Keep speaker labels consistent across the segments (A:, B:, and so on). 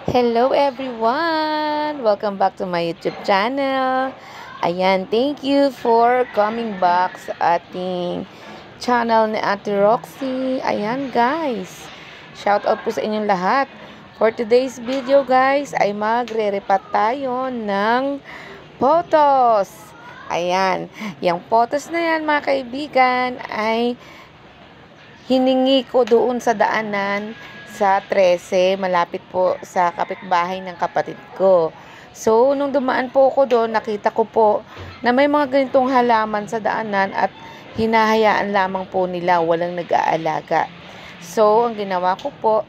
A: Hello everyone! Welcome back to my YouTube channel. Ayan, thank you for coming back sa ating channel ni Ate Roxy. Ayan guys, shout out po sa inyong lahat. For today's video guys, ay magre-repat tayo ng photos. Ayan, yung photos na yan mga kaibigan ay hiningi ko doon sa daanan sa 13, malapit po sa kapitbahay ng kapatid ko. So, nung dumaan po ako doon, nakita ko po na may mga ganitong halaman sa daanan at hinahayaan lamang po nila, walang nag-aalaga. So, ang ginawa ko po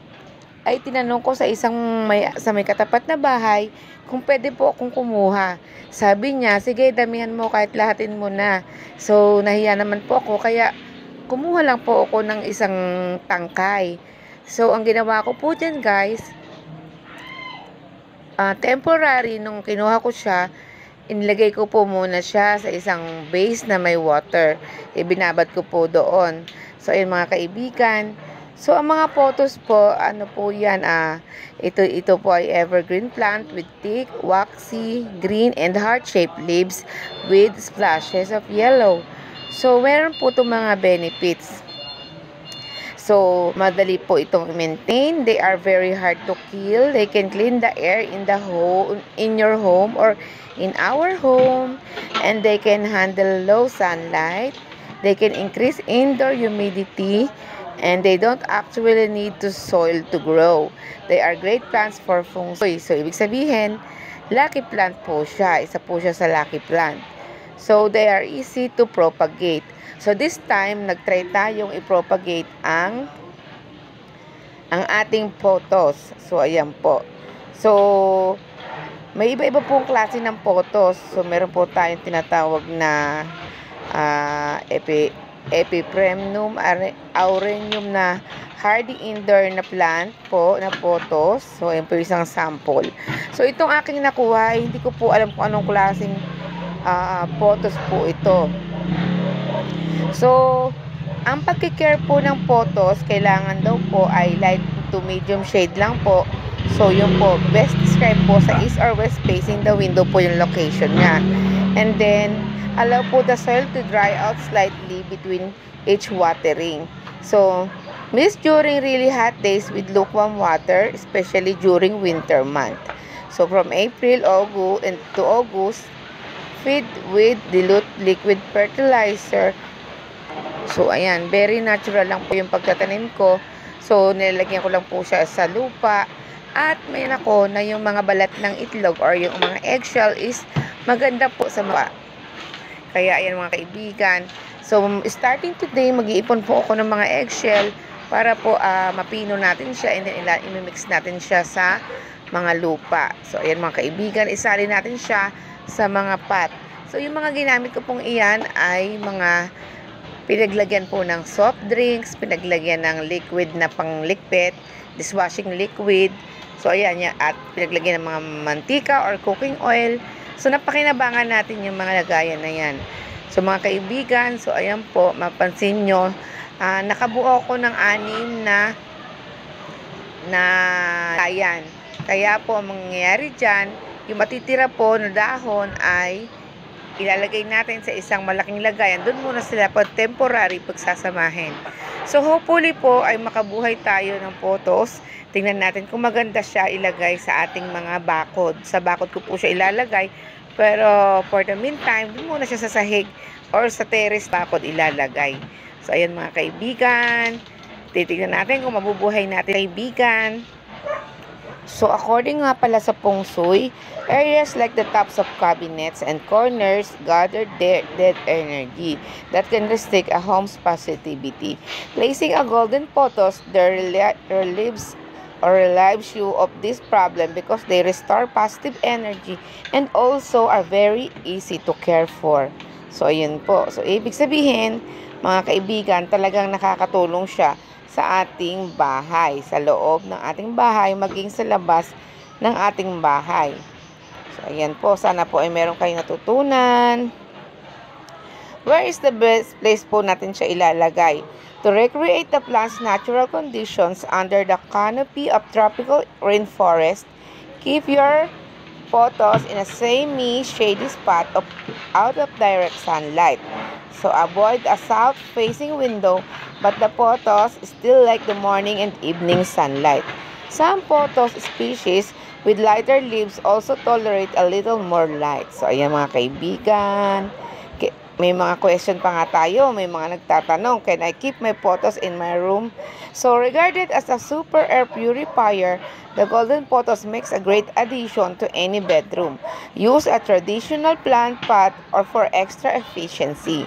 A: ay tinanong ko sa sa may katapat na bahay kung pwede po akong kumuha. Sabi niya, sige, damihan mo kahit lahatin mo na. So, nahiya naman po ako, kaya kumuha lang po ako ng isang tangkay. So, ang ginawa ko po dyan guys, temporary, nung kinuha ko siya, inilagay ko po muna siya sa isang vase na may water. Ibinabad ko po doon. So, ayun mga kaibigan. So, ang mga photos po, ano po yan, ito po ay evergreen plant with thick, waxy, green, and heart-shaped leaves with splashes of yellow. So, meron po itong mga benefits. So, madali po itong maintain. They are very hard to kill. They can clean the air in the home, in your home or in our home. And they can handle low sunlight. They can increase indoor humidity. And they don't actually need to soil to grow. They are great plants for feng shui. So, ibig sabihin, lucky plant po siya. Isa po siya sa lucky plant. So, they are easy to propagate. So, this time, nag-try tayong i-propagate ang ating photos. So, ayan po. So, may iba-iba pong klase ng photos. So, meron po tayong tinatawag na Epipremnum aureum na hardy indoor na plant po, na photos. So, ayan po isang sample. So, itong aking nakuha, hindi ko po alam kung anong klaseng photos po ito. So, ang pagkikare po ng photos, kailangan daw po ay light to medium shade lang po. So, yun po, best describe po sa east or west facing the window po yung location niya. And then, allow po the soil to dry out slightly between each watering. So, mist during really hot days with lukewarm water, especially during winter month. So, from April to August, feed with dilute liquid fertilizer. So, ayan, very natural lang po yung pagtatanim ko. So, nilalagyan ko lang po siya sa lupa. At may nako na yung mga balat ng itlog or yung mga eggshell is maganda po sa mukha. Kaya, ayan mga kaibigan. So, starting today, mag-iipon po ako ng mga eggshell para po mapino natin siya and then imimix natin siya sa mga lupa. So, ayan mga kaibigan, isali natin siya sa mga pot. So, yung mga ginamit ko pong iyan ay mga pinaglagyan po ng soft drinks, pinaglagyan ng liquid na panglikpit, dishwashing liquid. So, ayan yan. At pinaglagyan ng mga mantika or cooking oil. So, napakinabangan natin yung mga lagayan na yan. So, mga kaibigan, so, ayan po, mapansin nyo, nakabuo ko ng 6 na lagayan. Kaya po, ang mangyayari dyan, yung matitira po na dahon ay ilalagay natin sa isang malaking lagayan. Doon muna sila po temporary pagsasamahin. So, hopefully po ay makabuhay tayo ng photos. Tingnan natin kung maganda siya ilagay sa ating mga bakod. Sa bakod ko po siya ilalagay. Pero, for the meantime, doon muna siya sa sahig or sa terrace bakod ilalagay. So, ayan mga kaibigan. Titignan natin kung mabubuhay natin kaibigan. So, according nga pala sa feng shui, areas like the tops of cabinets and corners gather dead energy that can restrict a home's positivity. Placing a golden photos there relieves you of this problem because they restore positive energy and also are very easy to care for. So, ayun po. So, ibig sabihin, mga kaibigan, talagang nakakatulong siya sa ating bahay, sa loob ng ating bahay, maging sa labas ng ating bahay. So, ayan po. Sana po ay meron kayong natutunan. Where is the best place po natin siya ilalagay? To recreate the plant's natural conditions under the canopy of tropical rainforest Keep your photos in a semi-shady spot out of direct sunlight. So avoid a south-facing window, but the photos still like the morning and evening sunlight. Some photos species with lighter leaves also tolerate a little more light. So ayan mga kaibigan, may mga question pa nga tayo, may mga nagtatanong, can I keep my photos in my room? So regarded as a super air purifier, the Golden Photos makes a great addition to any bedroom. Use a traditional plant pot or for extra efficiency.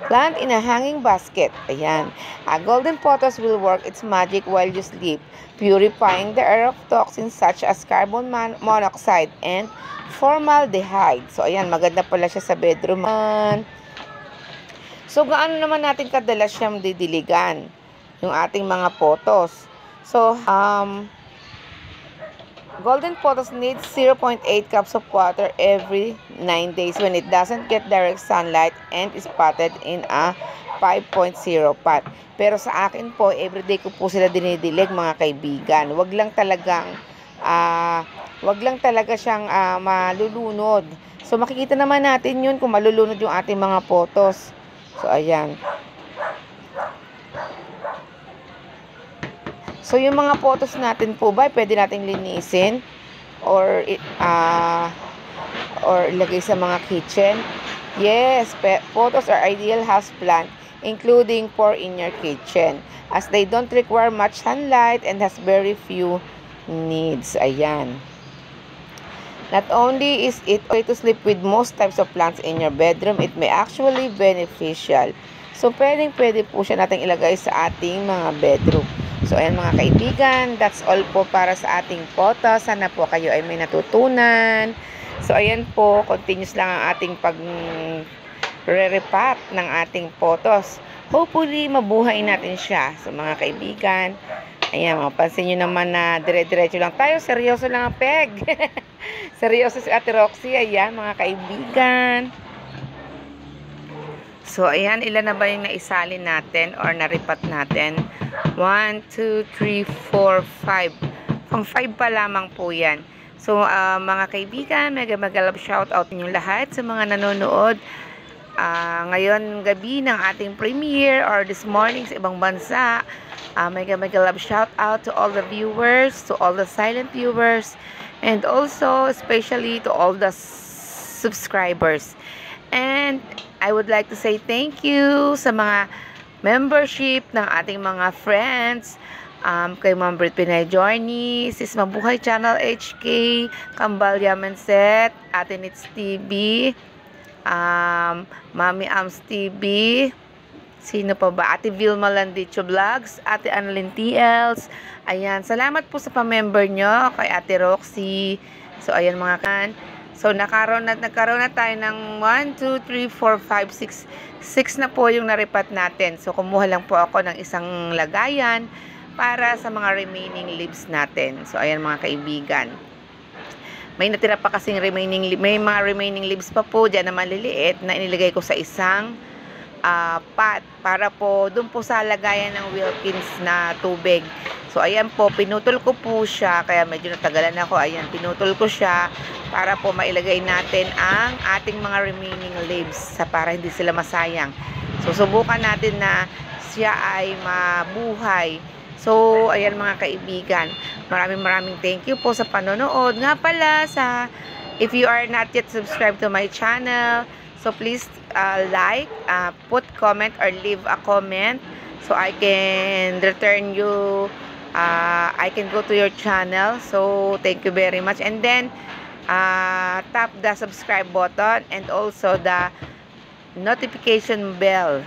A: Plant in a hanging basket. Ayan. A Golden Photos will work its magic while you sleep, purifying the air of toxins such as carbon monoxide and formaldehyde. So ayan, maganda pala siya sa bedroom. So, gaano naman natin kadalas siyang didiligan yung ating mga photos? So, Golden Photos needs 0.8 cups of water every 9 days when it doesn't get direct sunlight and is potted in a 5.0 pot. Pero sa akin po, everyday ko po sila dinidilig mga kaibigan. Wag lang talaga siyang malulunod. So, makikita naman natin yun kung malulunod yung ating mga photos. So, ayan. So, yung mga photos natin po ba, pwede nating linisin or ilagay sa mga kitchen. Yes, photos are ideal houseplant, including for in your kitchen, as they don't require much sunlight and has very few needs. Ayan. Not only is it okay to sleep with most types of plants in your bedroom, it may actually beneficial. So, pwede po siya nating ilagay sa ating mga bedroom. So, ayan mga kaibigan, that's all po para sa ating photo. Sana po kayo ay may natutunan. So, ayan po, continuous lang ang ating pag-re-repack ng ating photos. Hopefully, mabuhay natin siya. So, mga kaibigan, ayan, mapansin nyo naman na dire-diretso lang tayo. Seryoso lang ang peg. Seryoso si Ate Roxy. Ayan, mga kaibigan. So, ayan, ilan na ba yung naisalin natin or naripat natin? 1, 2, 3, 4, 5. Pang 5 pa lamang po yan. So, mga kaibigan, mega love shout out niyo lahat sa mga nanonood. Ngayon gabi ng ating premiere or this morning sa ibang bansa. Mega love shout out to all the viewers, to all the silent viewers, and also especially to all the subscribers. And I would like to say thank you sa mga membership ng ating mga friends, kay Ma'am Brit Pinay Journey, Sis Mabuhay Channel HK, Kambal Yamenset, Ate Nits TV, Mami Ams TV, sino pa ba? Ate Vilma Landicho Vlogs, Ate Annalyn TLs. Ayan, salamat po sa pa-member nyo, kay Ate Roxy. So, ayan mga kan. So, nagkaroon na tayo ng 1, 2, 3, 4, 5, 6 na po yung naripat natin. So, kumuha lang po ako ng isang lagayan para sa mga remaining leaves natin. So, ayan mga kaibigan. May natira pa kasing may mga remaining leaves pa po dyan na maliliit na inilagay ko sa isang pot para po dun po sa lagayan ng Wilkins na tubig. So, ayan po, pinutol ko po siya, kaya medyo natagalan ako. Ayan, pinutol ko siya para po mailagay natin ang ating mga remaining leaves para hindi sila masayang. So, subukan natin na siya ay mabuhay. So, ayan mga kaibigan, maraming thank you po sa panonood. Nga pala, if you are not yet subscribed to my channel, so please like, put comment or leave a comment so I can return you. I can go to your channel. So, thank you very much. And then, tap the subscribe button and also the notification bell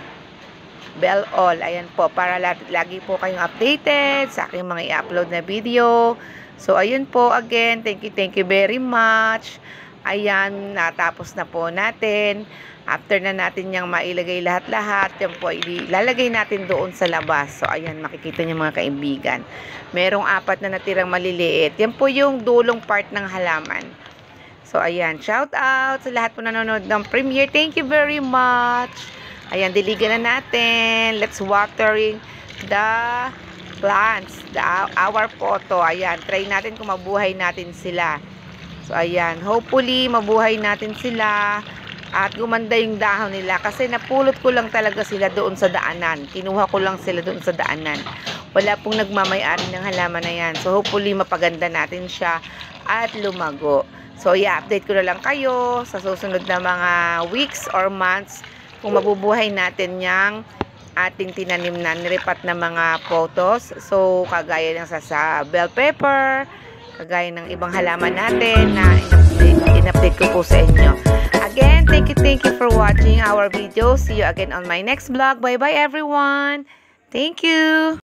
A: all. Ayan po, para lagi po kayong updated sa aking mga i-upload na video. So, ayun po, again, thank you very much. Ayan, natapos na po natin. After na natin yung mailagay lahat-lahat, yan po, ilalagay natin doon sa labas. So, ayan, makikita niyo mga kaibigan. Merong 4 na natirang maliliit. Yan po yung dulong part ng halaman. So, ayan, shout out sa lahat po nanonood ng premiere. Thank you very much. Ayan, diligan na natin. Let's watering the plants, our photo. Ayan, try natin kung mabuhay natin sila. So, ayan. Hopefully, mabuhay natin sila at gumanda yung dahon nila kasi napulot ko lang talaga sila doon sa daanan. Kinuha ko lang sila doon sa daanan. Wala pong nagmamayari ng halaman na yan. So, hopefully, mapaganda natin siya at lumago. So, i-update ko na lang kayo sa susunod na mga weeks or months kung mabubuhay natin yung ating tinanim na niripat na mga photos. So, kagaya ng sa bell pepper, kagaya ng ibang halaman natin na in-update ko po sa inyo. Again, thank you for watching our video. See you again on my next vlog. Bye-bye everyone. Thank you.